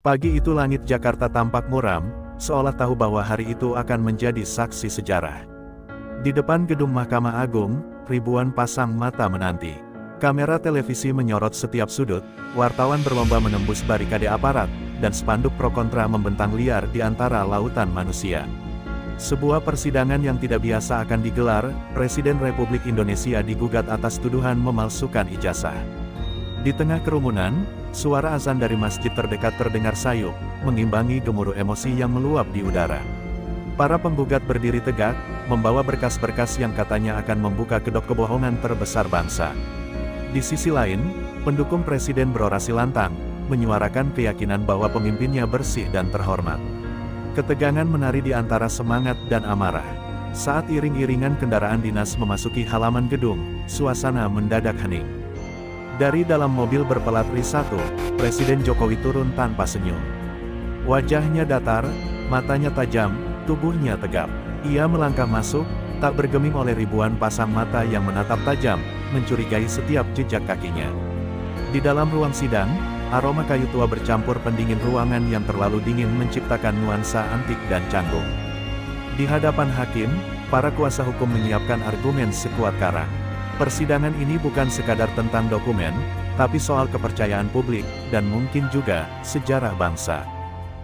Pagi itu langit Jakarta tampak muram, seolah tahu bahwa hari itu akan menjadi saksi sejarah. Di depan gedung Mahkamah Agung, ribuan pasang mata menanti. Kamera televisi menyorot setiap sudut, wartawan berlomba menembus barikade aparat, dan spanduk pro kontra membentang liar di antara lautan manusia. Sebuah persidangan yang tidak biasa akan digelar, Presiden Republik Indonesia digugat atas tuduhan memalsukan ijazah. Di tengah kerumunan, suara azan dari masjid terdekat terdengar sayup, mengimbangi gemuruh emosi yang meluap di udara. Para penggugat berdiri tegak, membawa berkas-berkas yang katanya akan membuka kedok kebohongan terbesar bangsa. Di sisi lain, pendukung presiden berorasi lantang, menyuarakan keyakinan bahwa pemimpinnya bersih dan terhormat. Ketegangan menari di antara semangat dan amarah. Saat iring-iringan kendaraan dinas memasuki halaman gedung, suasana mendadak hening. Dari dalam mobil berpelat RI1, Presiden Jokowi turun tanpa senyum. Wajahnya datar, matanya tajam, tubuhnya tegap. Ia melangkah masuk, tak bergeming oleh ribuan pasang mata yang menatap tajam, mencurigai setiap jejak kakinya. Di dalam ruang sidang, aroma kayu tua bercampur pendingin ruangan yang terlalu dingin menciptakan nuansa antik dan canggung. Di hadapan hakim, para kuasa hukum menyiapkan argumen sekuat karang. Persidangan ini bukan sekadar tentang dokumen, tapi soal kepercayaan publik, dan mungkin juga, sejarah bangsa.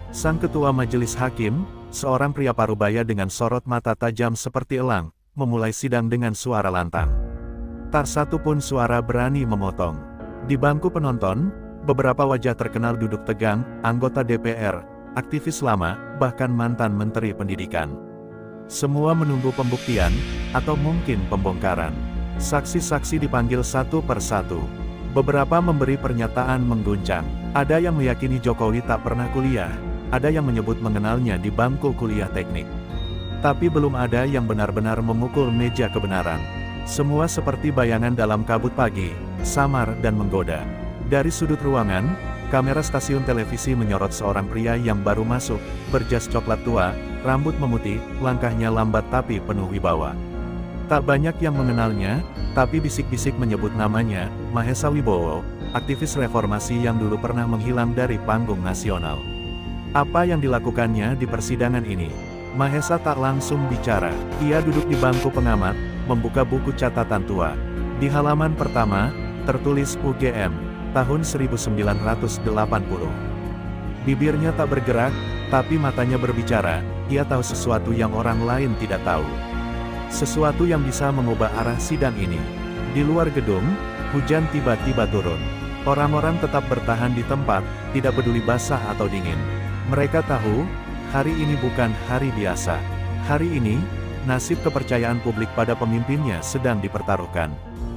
Sang ketua majelis hakim, seorang pria parubaya dengan sorot mata tajam seperti elang, memulai sidang dengan suara lantang. Tak satu pun suara berani memotong. Di bangku penonton, beberapa wajah terkenal duduk tegang, anggota DPR, aktivis lama, bahkan mantan menteri pendidikan. Semua menunggu pembuktian, atau mungkin pembongkaran. Saksi-saksi dipanggil satu per satu. Beberapa memberi pernyataan mengguncang. Ada yang meyakini Jokowi tak pernah kuliah, ada yang menyebut mengenalnya di bangku kuliah teknik. Tapi belum ada yang benar-benar memukul meja kebenaran. Semua seperti bayangan dalam kabut pagi, samar dan menggoda. Dari sudut ruangan, kamera stasiun televisi menyorot seorang pria yang baru masuk, berjas coklat tua, rambut memutih, langkahnya lambat tapi penuh wibawa. Tak banyak yang mengenalnya, tapi bisik-bisik menyebut namanya, Mahesa Wibowo, aktivis reformasi yang dulu pernah menghilang dari panggung nasional. Apa yang dilakukannya di persidangan ini? Mahesa tak langsung bicara. Ia duduk di bangku pengamat, membuka buku catatan tua. Di halaman pertama, tertulis UGM, tahun 1980. Bibirnya tak bergerak, tapi matanya berbicara. Ia tahu sesuatu yang orang lain tidak tahu. Sesuatu yang bisa mengubah arah sidang ini. Di luar gedung, hujan tiba-tiba turun. Orang-orang tetap bertahan di tempat, tidak peduli basah atau dingin. Mereka tahu, hari ini bukan hari biasa. Hari ini, nasib kepercayaan publik pada pemimpinnya sedang dipertaruhkan.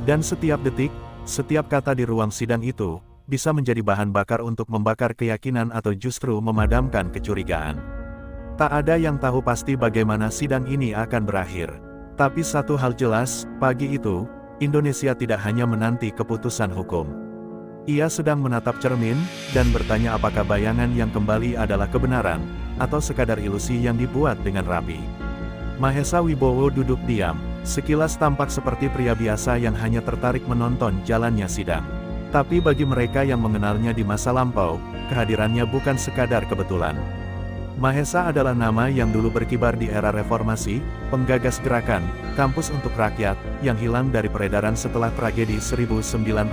Dan setiap detik, setiap kata di ruang sidang itu, bisa menjadi bahan bakar untuk membakar keyakinan atau justru memadamkan kecurigaan. Tak ada yang tahu pasti bagaimana sidang ini akan berakhir. Tapi satu hal jelas, pagi itu, Indonesia tidak hanya menanti keputusan hukum. Ia sedang menatap cermin, dan bertanya apakah bayangan yang kembali adalah kebenaran, atau sekadar ilusi yang dibuat dengan rapi. Mahesa Wibowo duduk diam, sekilas tampak seperti pria biasa yang hanya tertarik menonton jalannya sidang. Tapi bagi mereka yang mengenalnya di masa lampau, kehadirannya bukan sekadar kebetulan. Mahesa adalah nama yang dulu berkibar di era reformasi, penggagas gerakan, kampus untuk rakyat, yang hilang dari peredaran setelah tragedi 1998.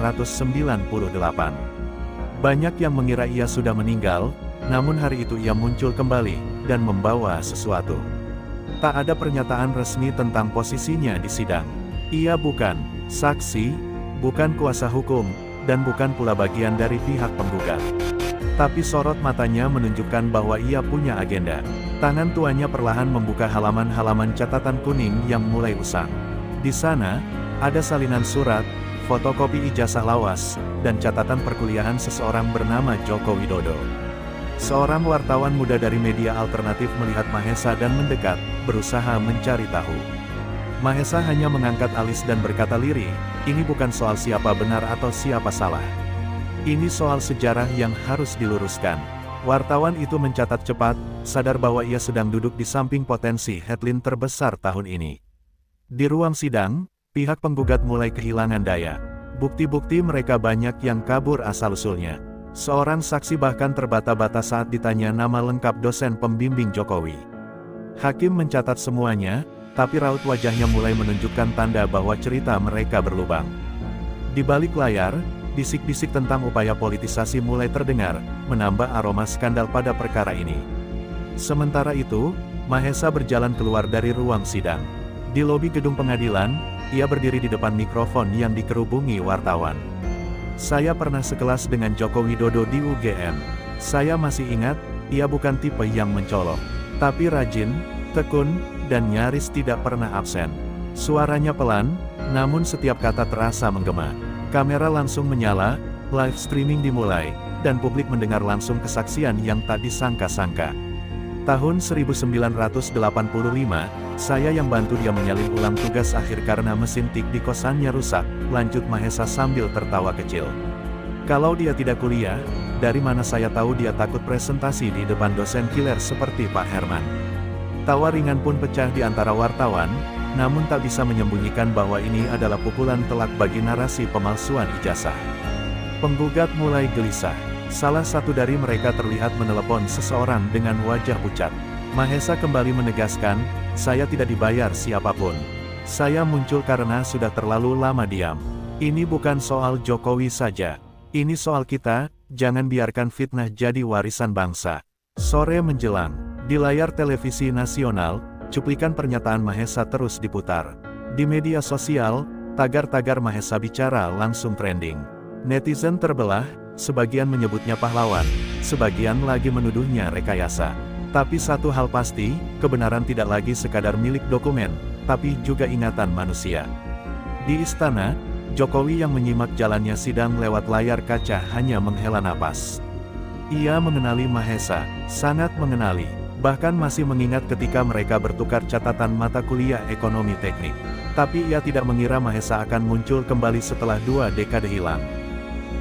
Banyak yang mengira ia sudah meninggal, namun hari itu ia muncul kembali, dan membawa sesuatu. Tak ada pernyataan resmi tentang posisinya di sidang. Ia bukan saksi, bukan kuasa hukum, dan bukan pula bagian dari pihak penggugat. Tapi sorot matanya menunjukkan bahwa ia punya agenda. Tangan tuanya perlahan membuka halaman-halaman catatan kuning yang mulai usang. Di sana, ada salinan surat, fotokopi ijazah lawas, dan catatan perkuliahan seseorang bernama Joko Widodo. Seorang wartawan muda dari media alternatif melihat Mahesa dan mendekat, berusaha mencari tahu. Mahesa hanya mengangkat alis dan berkata lirih, ini bukan soal siapa benar atau siapa salah. Ini soal sejarah yang harus diluruskan. Wartawan itu mencatat cepat, sadar bahwa ia sedang duduk di samping potensi headline terbesar tahun ini. Di ruang sidang, pihak penggugat mulai kehilangan daya. Bukti-bukti mereka banyak yang kabur asal-usulnya. Seorang saksi bahkan terbata-bata saat ditanya nama lengkap dosen pembimbing Jokowi. Hakim mencatat semuanya, tapi raut wajahnya mulai menunjukkan tanda bahwa cerita mereka berlubang. Di balik layar, bisik-bisik tentang upaya politisasi mulai terdengar, menambah aroma skandal pada perkara ini. Sementara itu, Mahesa berjalan keluar dari ruang sidang. Di lobi gedung pengadilan, ia berdiri di depan mikrofon yang dikerubungi wartawan. Saya pernah sekelas dengan Joko Widodo di UGM. Saya masih ingat, ia bukan tipe yang mencolok, tapi rajin, tekun, dan nyaris tidak pernah absen. Suaranya pelan, namun setiap kata terasa menggema. Kamera langsung menyala, live streaming dimulai, dan publik mendengar langsung kesaksian yang tak disangka-sangka. Tahun 1985, saya yang bantu dia menyalin ulang tugas akhir karena mesin tik di kosannya rusak, lanjut Mahesa sambil tertawa kecil. Kalau dia tidak kuliah, dari mana saya tahu dia takut presentasi di depan dosen killer seperti Pak Herman. Tawa ringan pun pecah di antara wartawan, namun tak bisa menyembunyikan bahwa ini adalah pukulan telak bagi narasi pemalsuan ijazah. Penggugat mulai gelisah. Salah satu dari mereka terlihat menelepon seseorang dengan wajah pucat. Mahesa kembali menegaskan, saya tidak dibayar siapapun. Saya muncul karena sudah terlalu lama diam. Ini bukan soal Jokowi saja. Ini soal kita, jangan biarkan fitnah jadi warisan bangsa. Sore menjelang, di layar televisi nasional, cuplikan pernyataan Mahesa terus diputar. Di media sosial, tagar-tagar Mahesa bicara langsung trending. Netizen terbelah, sebagian menyebutnya pahlawan, sebagian lagi menuduhnya rekayasa. Tapi satu hal pasti, kebenaran tidak lagi sekadar milik dokumen, tapi juga ingatan manusia. Di istana, Jokowi yang menyimak jalannya sidang lewat layar kaca hanya menghela napas. Ia mengenali Mahesa, sangat mengenali, bahkan masih mengingat ketika mereka bertukar catatan mata kuliah ekonomi teknik. Tapi ia tidak mengira Mahesa akan muncul kembali setelah 2 dekade hilang.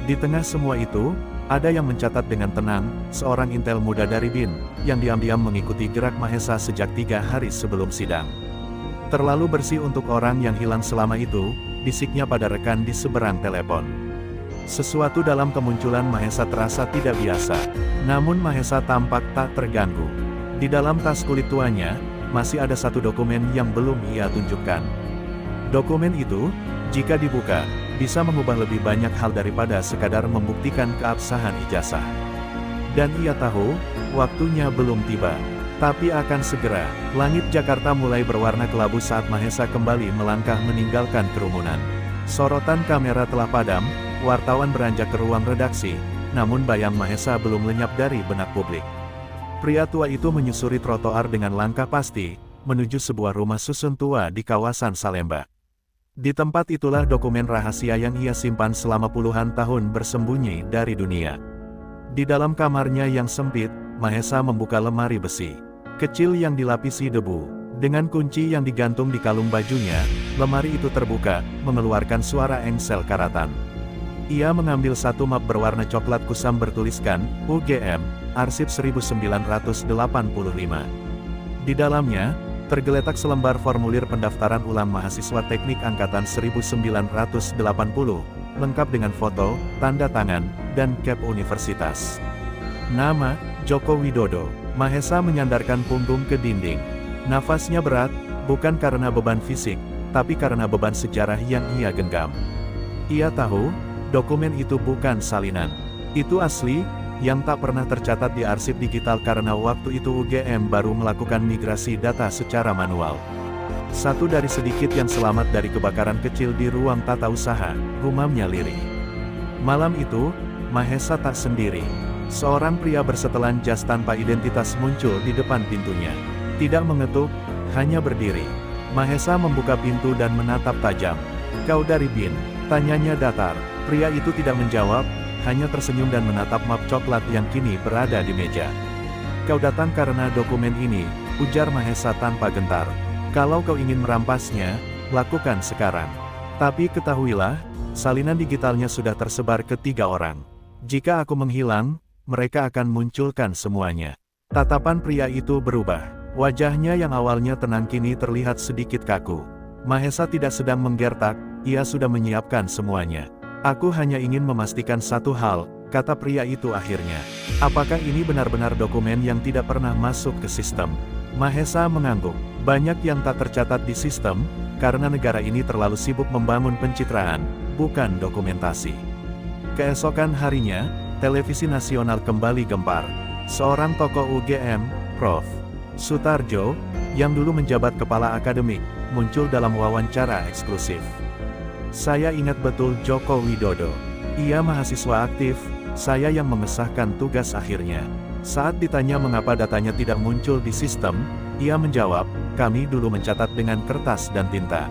Di tengah semua itu, ada yang mencatat dengan tenang, seorang intel muda dari BIN, yang diam-diam mengikuti gerak Mahesa sejak 3 hari sebelum sidang. Terlalu bersih untuk orang yang hilang selama itu, bisiknya pada rekan di seberang telepon. Sesuatu dalam kemunculan Mahesa terasa tidak biasa, namun Mahesa tampak tak terganggu. Di dalam tas kulit tuanya, masih ada satu dokumen yang belum ia tunjukkan. Dokumen itu, jika dibuka, bisa mengubah lebih banyak hal daripada sekadar membuktikan keabsahan ijazah. Dan ia tahu, waktunya belum tiba. Tapi akan segera, langit Jakarta mulai berwarna kelabu saat Mahesa kembali melangkah meninggalkan kerumunan. Sorotan kamera telah padam, wartawan beranjak ke ruang redaksi, namun bayang Mahesa belum lenyap dari benak publik. Pria tua itu menyusuri trotoar dengan langkah pasti, menuju sebuah rumah susun tua di kawasan Salemba. Di tempat itulah dokumen rahasia yang ia simpan selama puluhan tahun bersembunyi dari dunia. Di dalam kamarnya yang sempit, Mahesa membuka lemari besi kecil yang dilapisi debu. Dengan kunci yang digantung di kalung bajunya, lemari itu terbuka, mengeluarkan suara engsel karatan. Ia mengambil satu map berwarna coklat kusam bertuliskan, UGM, Arsip 1985. Di dalamnya, tergeletak selembar formulir pendaftaran ulang mahasiswa teknik angkatan 1980, lengkap dengan foto, tanda tangan, dan cap universitas. Nama, Joko Widodo. Mahesa menyandarkan punggung ke dinding. Nafasnya berat, bukan karena beban fisik, tapi karena beban sejarah yang ia genggam. Ia tahu, dokumen itu bukan salinan. Itu asli, yang tak pernah tercatat di arsip digital karena waktu itu UGM baru melakukan migrasi data secara manual. Satu dari sedikit yang selamat dari kebakaran kecil di ruang tata usaha, gumamnya lirih. Malam itu, Mahesa tak sendiri. Seorang pria bersetelan jas tanpa identitas muncul di depan pintunya. Tidak mengetuk, hanya berdiri. Mahesa membuka pintu dan menatap tajam. "Kau dari BIN?" tanyanya datar. Pria itu tidak menjawab, hanya tersenyum dan menatap map coklat yang kini berada di meja. "Kau datang karena dokumen ini," ujar Mahesa tanpa gentar. "Kalau kau ingin merampasnya, lakukan sekarang. Tapi ketahuilah, salinan digitalnya sudah tersebar ke 3 orang. Jika aku menghilang, mereka akan munculkan semuanya." Tatapan pria itu berubah. Wajahnya yang awalnya tenang kini terlihat sedikit kaku. Mahesa tidak sedang menggertak, ia sudah menyiapkan semuanya. "Aku hanya ingin memastikan satu hal, kata pria itu akhirnya. Apakah ini benar-benar dokumen yang tidak pernah masuk ke sistem? Mahesa mengangguk. Banyak yang tak tercatat di sistem, karena negara ini terlalu sibuk membangun pencitraan, bukan dokumentasi. Keesokan harinya, televisi nasional kembali gempar. Seorang tokoh UGM, Prof. Sutarjo, yang dulu menjabat kepala akademik, muncul dalam wawancara eksklusif. Saya ingat betul Joko Widodo. Ia mahasiswa aktif, saya yang mengesahkan tugas akhirnya. Saat ditanya mengapa datanya tidak muncul di sistem, ia menjawab, kami dulu mencatat dengan kertas dan tinta.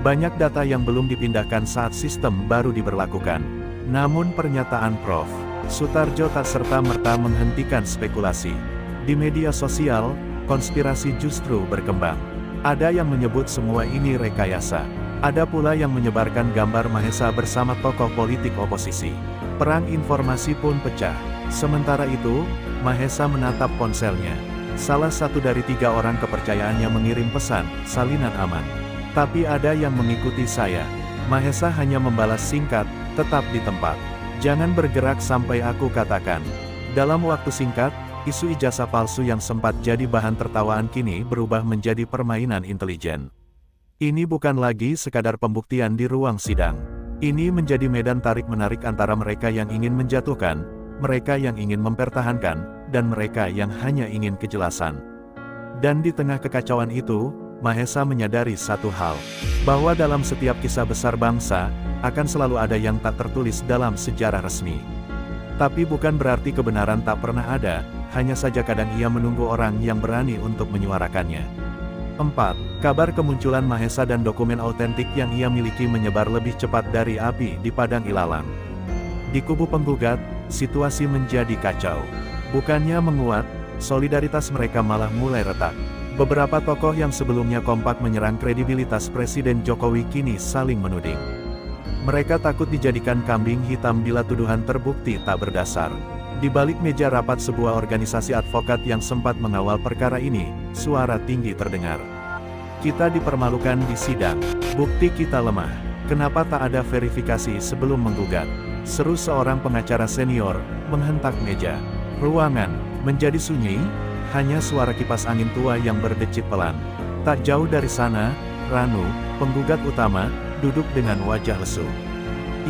Banyak data yang belum dipindahkan saat sistem baru diberlakukan. Namun pernyataan Prof. Sutarjo tak serta-merta menghentikan spekulasi. Di media sosial, konspirasi justru berkembang. Ada yang menyebut semua ini rekayasa. Ada pula yang menyebarkan gambar Mahesa bersama tokoh politik oposisi. Perang informasi pun pecah. Sementara itu, Mahesa menatap ponselnya. Salah satu dari 3 orang kepercayaannya mengirim pesan, salinan aman. Tapi ada yang mengikuti saya. Mahesa hanya membalas singkat, tetap di tempat. Jangan bergerak sampai aku katakan. Dalam waktu singkat, isu ijazah palsu yang sempat jadi bahan tertawaan kini berubah menjadi permainan intelijen. Ini bukan lagi sekadar pembuktian di ruang sidang. Ini menjadi medan tarik-menarik antara mereka yang ingin menjatuhkan, mereka yang ingin mempertahankan, dan mereka yang hanya ingin kejelasan. Dan di tengah kekacauan itu, Mahesa menyadari satu hal, bahwa dalam setiap kisah besar bangsa, akan selalu ada yang tak tertulis dalam sejarah resmi. Tapi bukan berarti kebenaran tak pernah ada, hanya saja kadang ia menunggu orang yang berani untuk menyuarakannya. 4. Kabar kemunculan Mahesa dan dokumen autentik yang ia miliki menyebar lebih cepat dari api di padang ilalang. Di kubu penggugat, situasi menjadi kacau. Bukannya menguat, solidaritas mereka malah mulai retak. Beberapa tokoh yang sebelumnya kompak menyerang kredibilitas Presiden Jokowi kini saling menuding. Mereka takut dijadikan kambing hitam bila tuduhan terbukti tak berdasar. Di balik meja rapat sebuah organisasi advokat yang sempat mengawal perkara ini, suara tinggi terdengar. Kita dipermalukan di sidang, bukti kita lemah. Kenapa tak ada verifikasi sebelum menggugat? Seru seorang pengacara senior, menghentak meja. Ruangan menjadi sunyi, hanya suara kipas angin tua yang berdecit pelan. Tak jauh dari sana, Ranu, penggugat utama, duduk dengan wajah lesu.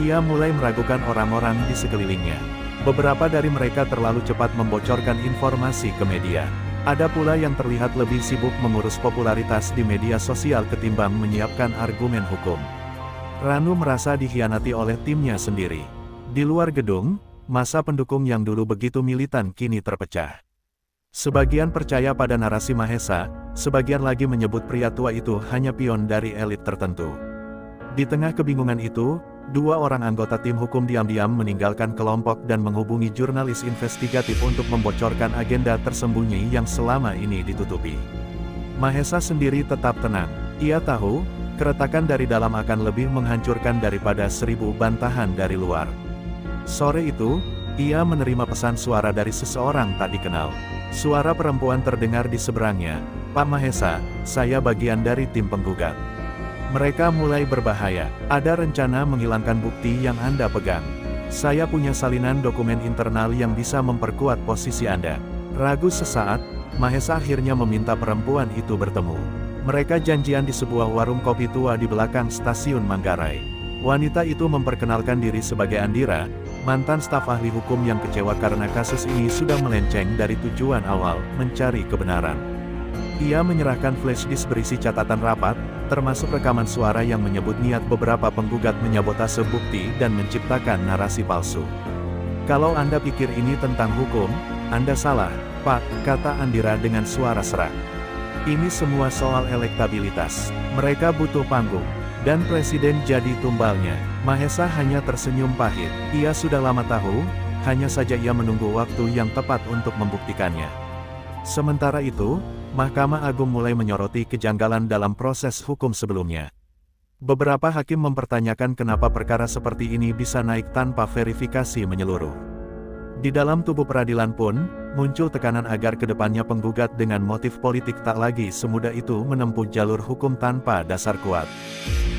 Ia mulai meragukan orang-orang di sekelilingnya. Beberapa dari mereka terlalu cepat membocorkan informasi ke media. Ada pula yang terlihat lebih sibuk mengurus popularitas di media sosial ketimbang menyiapkan argumen hukum. Ranu merasa dikhianati oleh timnya sendiri. Di luar gedung, massa pendukung yang dulu begitu militan kini terpecah. Sebagian percaya pada narasi Mahesa, sebagian lagi menyebut pria tua itu hanya pion dari elit tertentu. Di tengah kebingungan itu, 2 orang anggota tim hukum diam-diam meninggalkan kelompok dan menghubungi jurnalis investigatif untuk membocorkan agenda tersembunyi yang selama ini ditutupi. Mahesa sendiri tetap tenang. Ia tahu, keretakan dari dalam akan lebih menghancurkan daripada 1000 bantahan dari luar. Sore itu, ia menerima pesan suara dari seseorang tak dikenal. Suara perempuan terdengar di seberangnya. Pak Mahesa, saya bagian dari tim penggugat. Mereka mulai berbahaya. Ada rencana menghilangkan bukti yang Anda pegang. Saya punya salinan dokumen internal yang bisa memperkuat posisi Anda. Ragu sesaat, Mahesa akhirnya meminta perempuan itu bertemu. Mereka janjian di sebuah warung kopi tua di belakang stasiun Manggarai. Wanita itu memperkenalkan diri sebagai Andira, mantan staf ahli hukum yang kecewa karena kasus ini sudah melenceng dari tujuan awal, mencari kebenaran. Ia menyerahkan flash disk berisi catatan rapat, termasuk rekaman suara yang menyebut niat beberapa penggugat menyabotase bukti dan menciptakan narasi palsu. Kalau Anda pikir ini tentang hukum, Anda salah, Pak, kata Andira dengan suara serak. Ini semua soal elektabilitas. Mereka butuh panggung. Dan Presiden jadi tumbalnya. Mahesa hanya tersenyum pahit. Ia sudah lama tahu, hanya saja ia menunggu waktu yang tepat untuk membuktikannya. Sementara itu, Mahkamah Agung mulai menyoroti kejanggalan dalam proses hukum sebelumnya. Beberapa hakim mempertanyakan kenapa perkara seperti ini bisa naik tanpa verifikasi menyeluruh. Di dalam tubuh peradilan pun, muncul tekanan agar kedepannya penggugat dengan motif politik tak lagi semudah itu menempuh jalur hukum tanpa dasar kuat.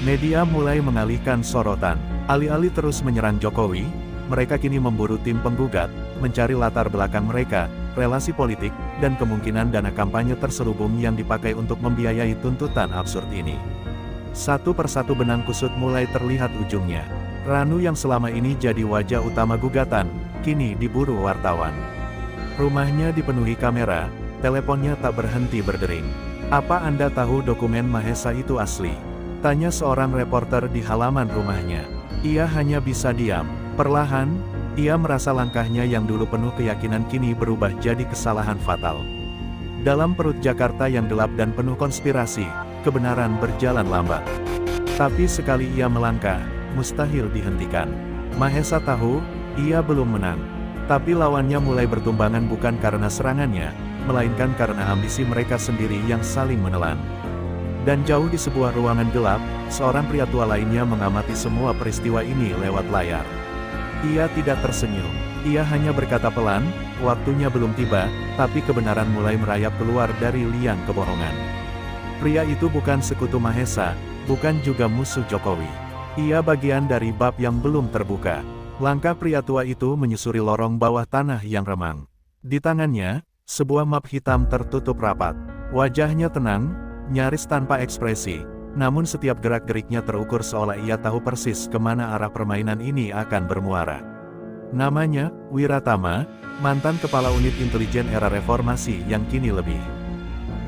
Media mulai mengalihkan sorotan. Alih-alih terus menyerang Jokowi, mereka kini memburu tim penggugat, mencari latar belakang mereka, relasi politik, dan kemungkinan dana kampanye terselubung yang dipakai untuk membiayai tuntutan absurd ini. Satu persatu benang kusut mulai terlihat ujungnya. Ranu yang selama ini jadi wajah utama gugatan, kini diburu wartawan. Rumahnya dipenuhi kamera, teleponnya tak berhenti berdering. "Apa Anda tahu dokumen Mahesa itu asli?" tanya seorang reporter di halaman rumahnya. Ia hanya bisa diam. Perlahan, ia merasa langkahnya yang dulu penuh keyakinan kini berubah jadi kesalahan fatal. Dalam perut Jakarta yang gelap dan penuh konspirasi, kebenaran berjalan lambat. Tapi sekali ia melangkah, mustahil dihentikan. Mahesa tahu, ia belum menang. Tapi lawannya mulai bertumbangan bukan karena serangannya, melainkan karena ambisi mereka sendiri yang saling menelan. Dan jauh di sebuah ruangan gelap, seorang pria tua lainnya mengamati semua peristiwa ini lewat layar. Ia tidak tersenyum. Ia hanya berkata pelan, "Waktunya belum tiba," tapi kebenaran mulai merayap keluar dari liang kebohongan. Pria itu bukan sekutu Mahesa, bukan juga musuh Jokowi. Ia bagian dari bab yang belum terbuka. Langkah pria tua itu menyusuri lorong bawah tanah yang remang. Di tangannya, sebuah map hitam tertutup rapat. Wajahnya tenang, nyaris tanpa ekspresi, namun setiap gerak-geriknya terukur seolah ia tahu persis kemana arah permainan ini akan bermuara. Namanya, Wiratama, mantan kepala unit intelijen era reformasi yang kini lebih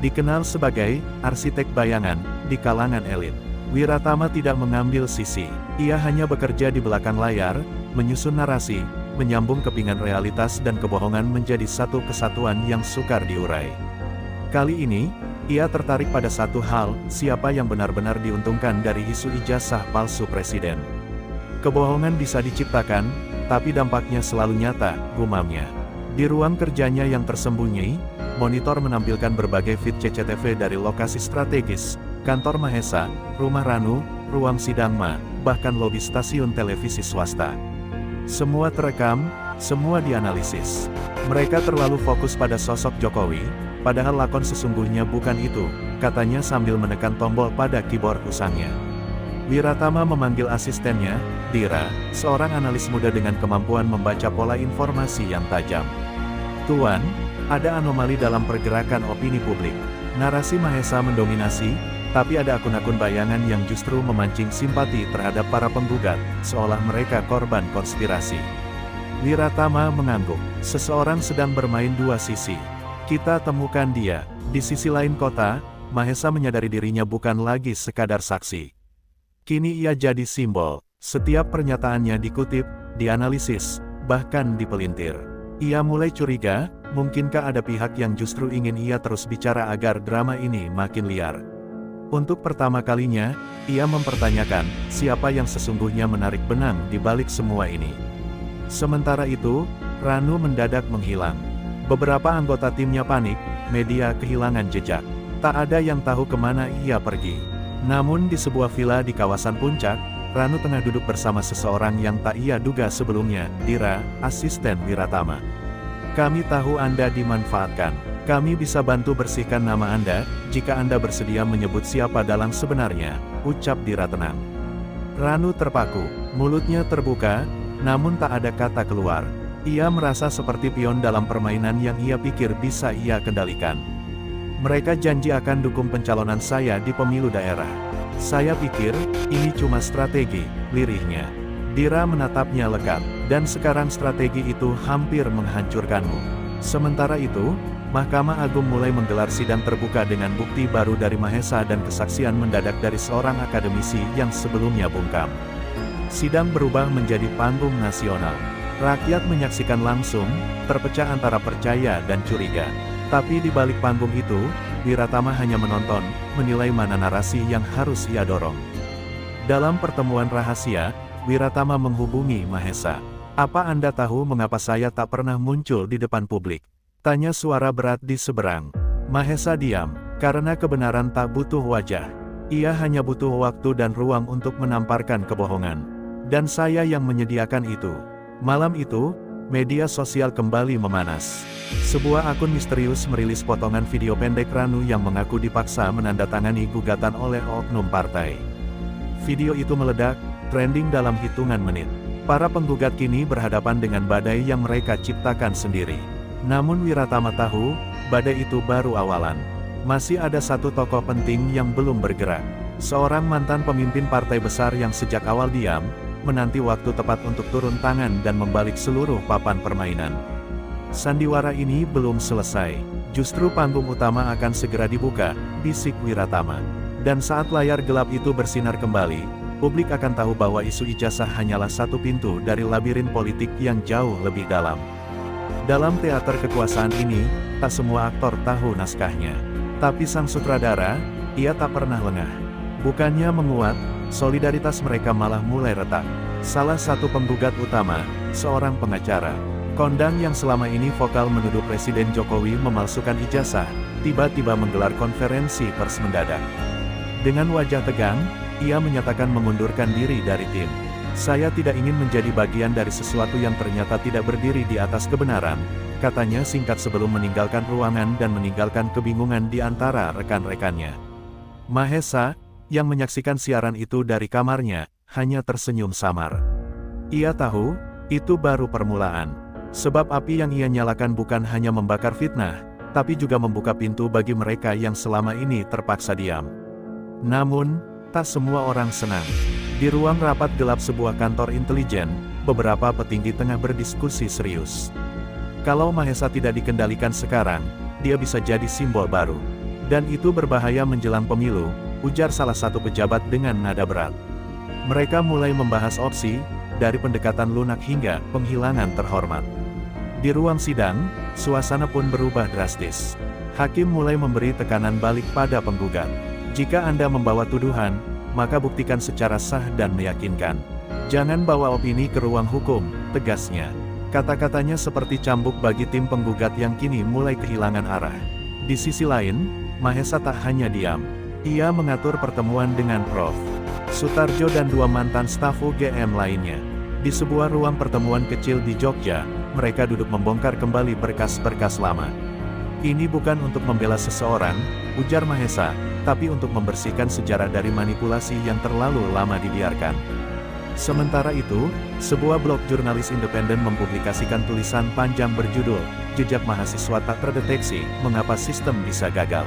dikenal sebagai arsitek bayangan di kalangan elit. Wiratama tidak mengambil sisi, ia hanya bekerja di belakang layar, menyusun narasi, menyambung kepingan realitas dan kebohongan menjadi satu kesatuan yang sukar diurai. Kali ini, ia tertarik pada satu hal, siapa yang benar-benar diuntungkan dari isu ijazah palsu presiden. Kebohongan bisa diciptakan, tapi dampaknya selalu nyata, gumamnya. Di ruang kerjanya yang tersembunyi, monitor menampilkan berbagai feed CCTV dari lokasi strategis, kantor Mahesa, rumah Ranu, ruang sidang Ma, bahkan lobi stasiun televisi swasta. Semua terekam, semua dianalisis. Mereka terlalu fokus pada sosok Jokowi, padahal lakon sesungguhnya bukan itu, katanya sambil menekan tombol pada keyboard usangnya. Wiratama memanggil asistennya, Dira, seorang analis muda dengan kemampuan membaca pola informasi yang tajam. "Tuan, ada anomali dalam pergerakan opini publik. Narasi Mahesa mendominasi, tapi ada akun-akun bayangan yang justru memancing simpati terhadap para penggugat, seolah mereka korban konspirasi." Wiratama mengangguk, seseorang sedang bermain dua sisi. Kita temukan dia. Di sisi lain kota, Mahesa menyadari dirinya bukan lagi sekadar saksi. Kini ia jadi simbol. Setiap pernyataannya dikutip, dianalisis, bahkan dipelintir. Ia mulai curiga, mungkinkah ada pihak yang justru ingin ia terus bicara agar drama ini makin liar. Untuk pertama kalinya, ia mempertanyakan, siapa yang sesungguhnya menarik benang di balik semua ini. Sementara itu, Ranu mendadak menghilang. Beberapa anggota timnya panik, media kehilangan jejak. Tak ada yang tahu kemana ia pergi. Namun di sebuah villa di kawasan Puncak, Ranu tengah duduk bersama seseorang yang tak ia duga sebelumnya, Dira, asisten Wiratama. "Kami tahu Anda dimanfaatkan. Kami bisa bantu bersihkan nama Anda, jika Anda bersedia menyebut siapa dalang sebenarnya," ucap Dira tenang. Ranu terpaku, mulutnya terbuka, namun tak ada kata keluar. Ia merasa seperti pion dalam permainan yang ia pikir bisa ia kendalikan. "Mereka janji akan dukung pencalonan saya di pemilu daerah. Saya pikir, ini cuma strategi," lirihnya. Dira menatapnya lekat, "Dan sekarang strategi itu hampir menghancurkanmu." Sementara itu, Mahkamah Agung mulai menggelar sidang terbuka dengan bukti baru dari Mahesa dan kesaksian mendadak dari seorang akademisi yang sebelumnya bungkam. Sidang berubah menjadi panggung nasional. Rakyat menyaksikan langsung, terpecah antara percaya dan curiga. Tapi di balik panggung itu, Wiratama hanya menonton, menilai mana narasi yang harus ia dorong. Dalam pertemuan rahasia, Wiratama menghubungi Mahesa. "Apa Anda tahu mengapa saya tak pernah muncul di depan publik?" tanya suara berat di seberang. Mahesa diam, karena kebenaran tak butuh wajah. Ia hanya butuh waktu dan ruang untuk menamparkan kebohongan. Dan saya yang menyediakan itu. Malam itu, media sosial kembali memanas. Sebuah akun misterius merilis potongan video pendek Ranu yang mengaku dipaksa menandatangani gugatan oleh oknum partai. Video itu meledak, trending dalam hitungan menit. Para penggugat kini berhadapan dengan badai yang mereka ciptakan sendiri. Namun Wiratama tahu, badai itu baru awalan. Masih ada satu tokoh penting yang belum bergerak. Seorang mantan pemimpin partai besar yang sejak awal diam, menanti waktu tepat untuk turun tangan dan membalik seluruh papan permainan. Sandiwara ini belum selesai. Justru panggung utama akan segera dibuka, bisik Wiratama. Dan saat layar gelap itu bersinar kembali, publik akan tahu bahwa isu ijazah hanyalah satu pintu dari labirin politik yang jauh lebih dalam. Dalam teater kekuasaan ini, tak semua aktor tahu naskahnya. Tapi sang sutradara, ia tak pernah lengah. Bukannya menguat, solidaritas mereka malah mulai retak. Salah satu penggugat utama, seorang pengacara, kondang yang selama ini vokal menuduh Presiden Jokowi memalsukan ijazah, tiba-tiba menggelar konferensi pers mendadak. Dengan wajah tegang, ia menyatakan mengundurkan diri dari tim. Saya tidak ingin menjadi bagian dari sesuatu yang ternyata tidak berdiri di atas kebenaran, katanya singkat sebelum meninggalkan ruangan dan meninggalkan kebingungan di antara rekan-rekannya. Mahesa, yang menyaksikan siaran itu dari kamarnya, hanya tersenyum samar. Ia tahu, itu baru permulaan. Sebab api yang ia nyalakan bukan hanya membakar fitnah, tapi juga membuka pintu bagi mereka yang selama ini terpaksa diam. Namun, tak semua orang senang. Di ruang rapat gelap sebuah kantor intelijen, beberapa petinggi tengah berdiskusi serius. Kalau Mahesa tidak dikendalikan sekarang, dia bisa jadi simbol baru. Dan itu berbahaya menjelang pemilu, ujar salah satu pejabat dengan nada berat. Mereka mulai membahas opsi, dari pendekatan lunak hingga penghilangan terhormat. Di ruang sidang, suasana pun berubah drastis. Hakim mulai memberi tekanan balik pada penggugat. Jika Anda membawa tuduhan, maka buktikan secara sah dan meyakinkan. Jangan bawa opini ke ruang hukum, tegasnya. Kata-katanya seperti cambuk bagi tim penggugat yang kini mulai kehilangan arah. Di sisi lain, Mahesa tak hanya diam. Ia mengatur pertemuan dengan Prof. Sutarjo dan dua mantan staf UGM lainnya. Di sebuah ruang pertemuan kecil di Jogja, mereka duduk membongkar kembali berkas-berkas lama. Ini bukan untuk membela seseorang, ujar Mahesa, tapi untuk membersihkan sejarah dari manipulasi yang terlalu lama dibiarkan. Sementara itu, sebuah blog jurnalis independen mempublikasikan tulisan panjang berjudul, "Jejak Mahasiswa Tak Terdeteksi, Mengapa Sistem Bisa Gagal."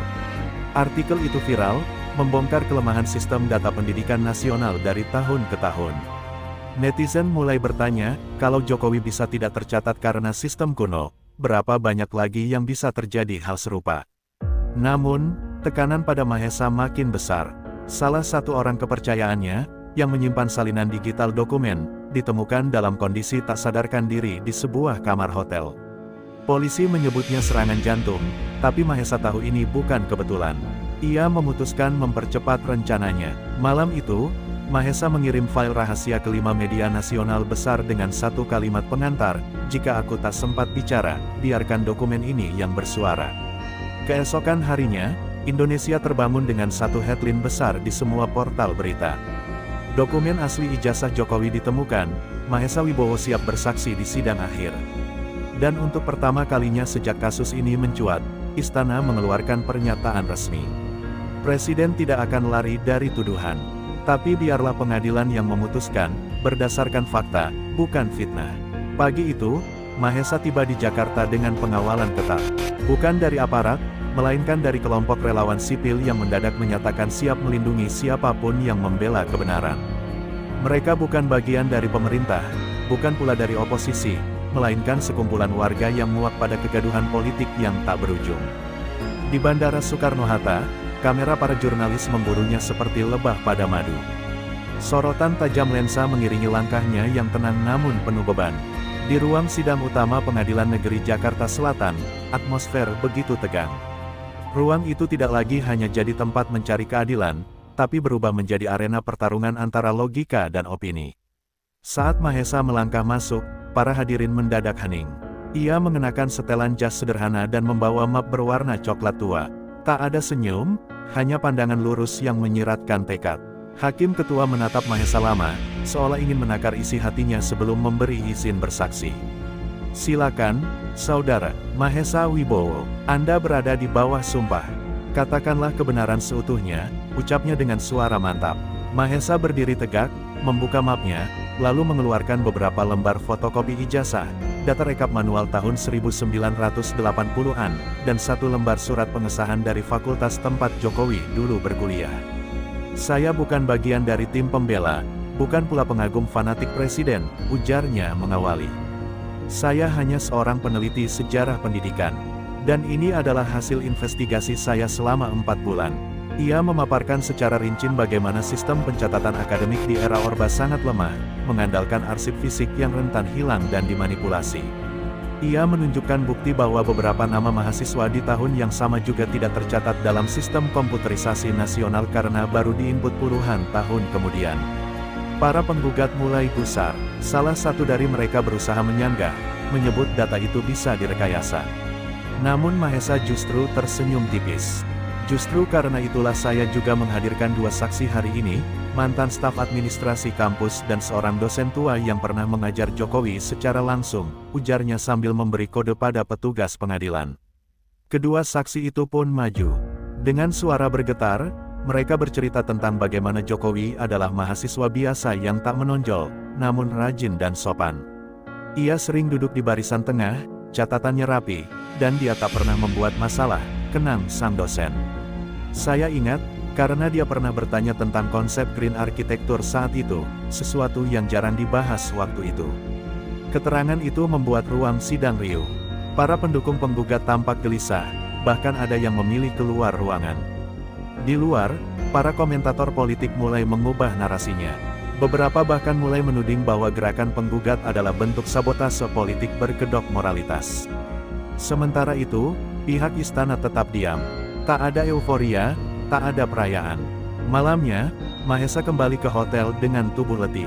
Artikel itu viral, membongkar kelemahan sistem data pendidikan nasional dari tahun ke tahun. Netizen mulai bertanya, kalau Jokowi bisa tidak tercatat karena sistem kuno, berapa banyak lagi yang bisa terjadi hal serupa? Namun, tekanan pada Mahesa makin besar. Salah satu orang kepercayaannya, yang menyimpan salinan digital dokumen, ditemukan dalam kondisi tak sadarkan diri di sebuah kamar hotel. Polisi menyebutnya serangan jantung, tapi Mahesa tahu ini bukan kebetulan. Ia memutuskan mempercepat rencananya. Malam itu, Mahesa mengirim file rahasia ke 5 media nasional besar dengan satu kalimat pengantar, "Jika aku tak sempat bicara, biarkan dokumen ini yang bersuara." Keesokan harinya, Indonesia terbangun dengan satu headline besar di semua portal berita. Dokumen asli ijazah Jokowi ditemukan, Mahesa Wibowo siap bersaksi di sidang akhir. Dan untuk pertama kalinya sejak kasus ini mencuat, Istana mengeluarkan pernyataan resmi. Presiden tidak akan lari dari tuduhan. Tapi biarlah pengadilan yang memutuskan, berdasarkan fakta, bukan fitnah. Pagi itu, Mahesa tiba di Jakarta dengan pengawalan ketat. Bukan dari aparat, melainkan dari kelompok relawan sipil yang mendadak menyatakan siap melindungi siapapun yang membela kebenaran. Mereka bukan bagian dari pemerintah, bukan pula dari oposisi, melainkan sekumpulan warga yang muak pada kegaduhan politik yang tak berujung. Di Bandara Soekarno-Hatta, kamera para jurnalis memburunya seperti lebah pada madu. Sorotan tajam lensa mengiringi langkahnya yang tenang namun penuh beban. Di ruang sidang utama Pengadilan Negeri Jakarta Selatan, atmosfer begitu tegang. Ruang itu tidak lagi hanya jadi tempat mencari keadilan, tapi berubah menjadi arena pertarungan antara logika dan opini. Saat Mahesa melangkah masuk, para hadirin mendadak hening. Ia mengenakan setelan jas sederhana dan membawa map berwarna coklat tua. Tak ada senyum, hanya pandangan lurus yang menyiratkan tekad. Hakim ketua menatap Mahesa lama, seolah ingin menakar isi hatinya sebelum memberi izin bersaksi. "Silakan, Saudara Mahesa Wibowo, Anda berada di bawah sumpah. Katakanlah kebenaran seutuhnya," ucapnya dengan suara mantap. Mahesa berdiri tegak, membuka mapnya, lalu mengeluarkan beberapa lembar fotokopi ijazah, data rekap manual tahun 1980-an, dan satu lembar surat pengesahan dari fakultas tempat Jokowi dulu berkuliah. Saya bukan bagian dari tim pembela, bukan pula pengagum fanatik presiden, ujarnya mengawali. Saya hanya seorang peneliti sejarah pendidikan. Dan ini adalah hasil investigasi saya selama 4 bulan. Ia memaparkan secara rinci bagaimana sistem pencatatan akademik di era Orba sangat lemah, mengandalkan arsip fisik yang rentan hilang dan dimanipulasi. Ia menunjukkan bukti bahwa beberapa nama mahasiswa di tahun yang sama juga tidak tercatat dalam sistem komputerisasi nasional karena baru diinput puluhan tahun kemudian. Para penggugat mulai gusar, salah satu dari mereka berusaha menyanggah, menyebut data itu bisa direkayasa. Namun Mahesa justru tersenyum tipis. Justru karena itulah saya juga menghadirkan 2 saksi hari ini, mantan staf administrasi kampus dan seorang dosen tua yang pernah mengajar Jokowi secara langsung, ujarnya sambil memberi kode pada petugas pengadilan. Kedua saksi itu pun maju. Dengan suara bergetar, mereka bercerita tentang bagaimana Jokowi adalah mahasiswa biasa yang tak menonjol, namun rajin dan sopan. Ia sering duduk di barisan tengah, catatannya rapi, dan dia tak pernah membuat masalah, kenang sang dosen. Saya ingat, karena dia pernah bertanya tentang konsep green architecture saat itu, sesuatu yang jarang dibahas waktu itu. Keterangan itu membuat ruang sidang riuh. Para pendukung penggugat tampak gelisah, bahkan ada yang memilih keluar ruangan. Di luar, para komentator politik mulai mengubah narasinya. Beberapa bahkan mulai menuding bahwa gerakan penggugat adalah bentuk sabotase politik berkedok moralitas. Sementara itu, pihak istana tetap diam. Tak ada euforia, tak ada perayaan. Malamnya, Mahesa kembali ke hotel dengan tubuh letih.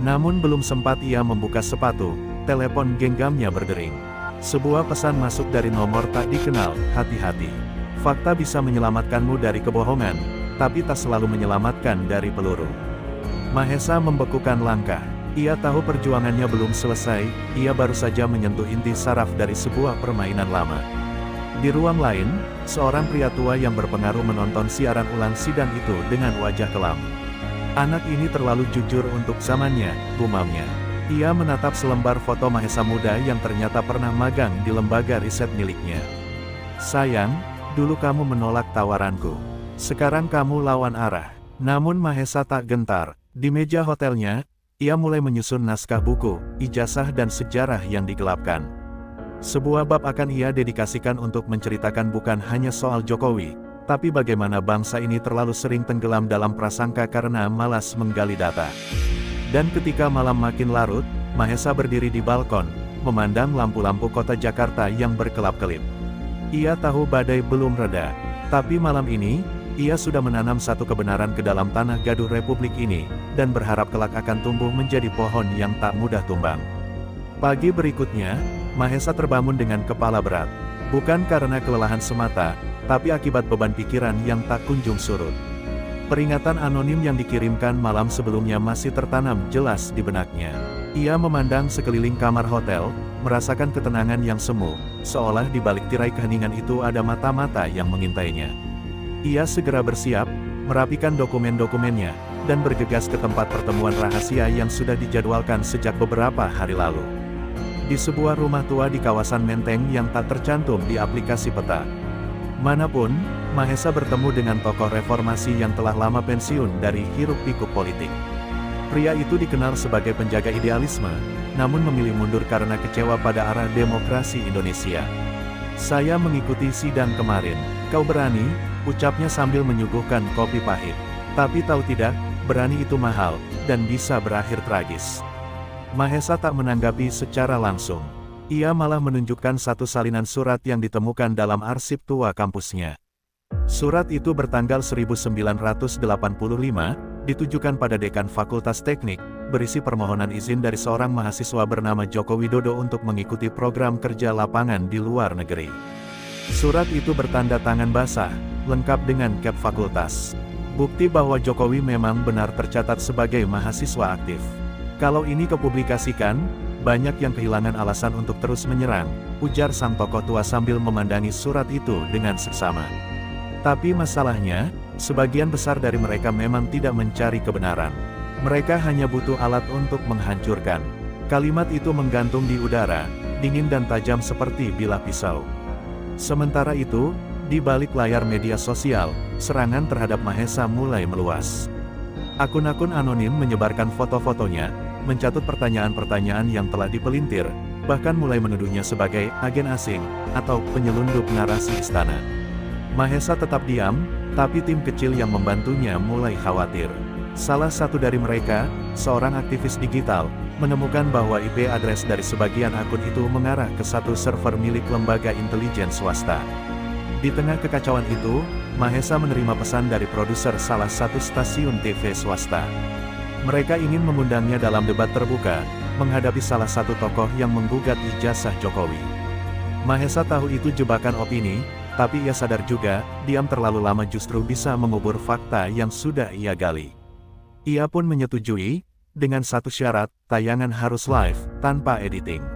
Namun belum sempat ia membuka sepatu, telepon genggamnya berdering. Sebuah pesan masuk dari nomor tak dikenal, hati-hati. Fakta bisa menyelamatkanmu dari kebohongan, tapi tak selalu menyelamatkan dari peluru. Mahesa membekukan langkah. Ia tahu perjuangannya belum selesai, ia baru saja menyentuh inti saraf dari sebuah permainan lama. Di ruang lain, seorang pria tua yang berpengaruh menonton siaran ulang sidang itu dengan wajah kelam. Anak ini terlalu jujur untuk zamannya, gumamnya. Ia menatap selembar foto Mahesa muda yang ternyata pernah magang di lembaga riset miliknya. Sayang, dulu kamu menolak tawaranku. Sekarang kamu lawan arah. Namun Mahesa tak gentar. Di meja hotelnya, ia mulai menyusun naskah buku, ijazah dan sejarah yang digelapkan. Sebuah bab akan ia dedikasikan untuk menceritakan bukan hanya soal Jokowi, tapi bagaimana bangsa ini terlalu sering tenggelam dalam prasangka karena malas menggali data. Dan ketika malam makin larut, Mahesa berdiri di balkon, memandang lampu-lampu kota Jakarta yang berkelap-kelip. Ia tahu badai belum reda, tapi malam ini, ia sudah menanam satu kebenaran ke dalam tanah gaduh Republik ini, dan berharap kelak akan tumbuh menjadi pohon yang tak mudah tumbang. Pagi berikutnya, Mahesa terbangun dengan kepala berat. Bukan karena kelelahan semata, tapi akibat beban pikiran yang tak kunjung surut. Peringatan anonim yang dikirimkan malam sebelumnya masih tertanam jelas di benaknya. Ia memandang sekeliling kamar hotel, merasakan ketenangan yang semu, seolah di balik tirai keheningan itu ada mata-mata yang mengintainya. Ia segera bersiap, merapikan dokumen-dokumennya, dan bergegas ke tempat pertemuan rahasia yang sudah dijadwalkan sejak beberapa hari lalu. Di sebuah rumah tua di kawasan Menteng yang tak tercantum di aplikasi peta. Manapun, Mahesa bertemu dengan tokoh reformasi yang telah lama pensiun dari hiruk-pikuk politik. Pria itu dikenal sebagai penjaga idealisme, namun memilih mundur karena kecewa pada arah demokrasi Indonesia. Saya mengikuti sidang kemarin. Kau berani? Ucapnya sambil menyuguhkan kopi pahit. Tapi tahu tidak, berani itu mahal, dan bisa berakhir tragis. Mahesa tak menanggapi secara langsung. Ia malah menunjukkan satu salinan surat yang ditemukan dalam arsip tua kampusnya. Surat itu bertanggal 1985, ditujukan pada dekan Fakultas Teknik, berisi permohonan izin dari seorang mahasiswa bernama Joko Widodo untuk mengikuti program kerja lapangan di luar negeri. Surat itu bertanda tangan basah, lengkap dengan cap fakultas. Bukti bahwa Jokowi memang benar tercatat sebagai mahasiswa aktif. Kalau ini kepublikasikan, banyak yang kehilangan alasan untuk terus menyerang, ujar sang tokoh tua sambil memandangi surat itu dengan seksama. Tapi masalahnya, sebagian besar dari mereka memang tidak mencari kebenaran. Mereka hanya butuh alat untuk menghancurkan. Kalimat itu menggantung di udara, dingin dan tajam seperti bilah pisau. Sementara itu, di balik layar media sosial, serangan terhadap Mahesa mulai meluas. Akun-akun anonim menyebarkan foto-fotonya, mencatut pertanyaan-pertanyaan yang telah dipelintir, bahkan mulai menuduhnya sebagai agen asing, atau penyelundup narasi istana. Mahesa tetap diam, tapi tim kecil yang membantunya mulai khawatir. Salah satu dari mereka, seorang aktivis digital, menemukan bahwa IP address dari sebagian akun itu mengarah ke satu server milik lembaga intelijen swasta. Di tengah kekacauan itu, Mahesa menerima pesan dari produser salah satu stasiun TV swasta. Mereka ingin mengundangnya dalam debat terbuka, menghadapi salah satu tokoh yang menggugat ijazah Jokowi. Mahesa tahu itu jebakan opini, tapi ia sadar juga, diam terlalu lama justru bisa mengubur fakta yang sudah ia gali. Ia pun menyetujui, dengan satu syarat, tayangan harus live, tanpa editing.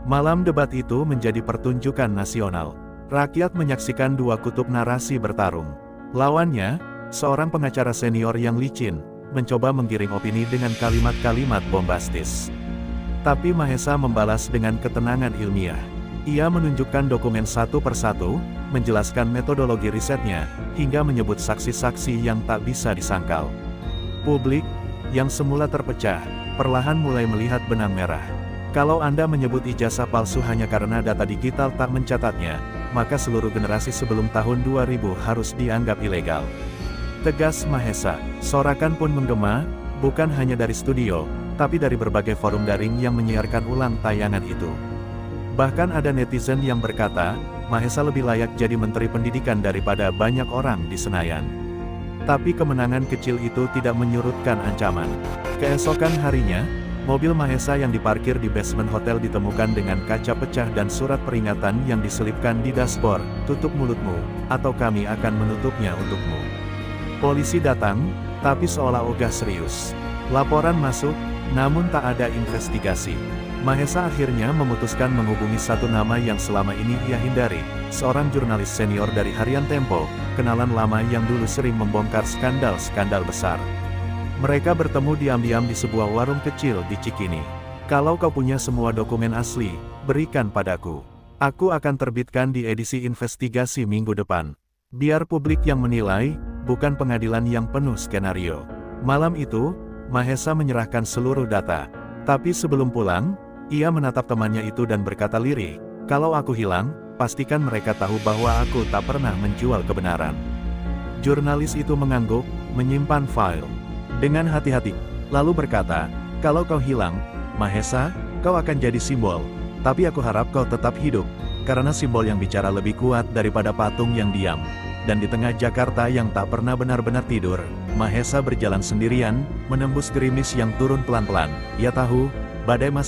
Malam debat itu menjadi pertunjukan nasional. Rakyat menyaksikan dua kutub narasi bertarung. Lawannya, seorang pengacara senior yang licin, mencoba menggiring opini dengan kalimat-kalimat bombastis. Tapi Mahesa membalas dengan ketenangan ilmiah. Ia menunjukkan dokumen satu persatu, menjelaskan metodologi risetnya, hingga menyebut saksi-saksi yang tak bisa disangkal. Publik, yang semula terpecah, perlahan mulai melihat benang merah. Kalau Anda menyebut ijazah palsu hanya karena data digital tak mencatatnya, maka seluruh generasi sebelum tahun 2000 harus dianggap ilegal. Tegas Mahesa. Sorakan pun menggema, bukan hanya dari studio, tapi dari berbagai forum daring yang menyiarkan ulang tayangan itu. Bahkan ada netizen yang berkata, Mahesa lebih layak jadi Menteri Pendidikan daripada banyak orang di Senayan. Tapi kemenangan kecil itu tidak menyurutkan ancaman. Keesokan harinya, mobil Mahesa yang diparkir di basement hotel ditemukan dengan kaca pecah dan surat peringatan yang diselipkan di dashboard, "Tutup mulutmu, atau kami akan menutupnya untukmu." Polisi datang, tapi seolah ogah serius. Laporan masuk, namun tak ada investigasi. Mahesa akhirnya memutuskan menghubungi satu nama yang selama ini ia hindari, seorang jurnalis senior dari harian Tempo, kenalan lama yang dulu sering membongkar skandal-skandal besar. Mereka bertemu diam-diam di sebuah warung kecil di Cikini. "Kalau kau punya semua dokumen asli, berikan padaku. Aku akan terbitkan di edisi investigasi minggu depan. Biar publik yang menilai, bukan pengadilan yang penuh skenario." Malam itu, Mahesa menyerahkan seluruh data. Tapi sebelum pulang, ia menatap temannya itu dan berkata lirih, "Kalau aku hilang, pastikan mereka tahu bahwa aku tak pernah menjual kebenaran." Jurnalis itu mengangguk, menyimpan file dengan hati-hati, lalu berkata, "Kalau kau hilang, Mahesa, kau akan jadi simbol. Tapi aku harap kau tetap hidup, karena simbol yang bicara lebih kuat daripada patung yang diam." Dan di tengah Jakarta yang tak pernah benar-benar tidur, Mahesa berjalan sendirian, menembus gerimis yang turun pelan-pelan. Ia tahu, badai masih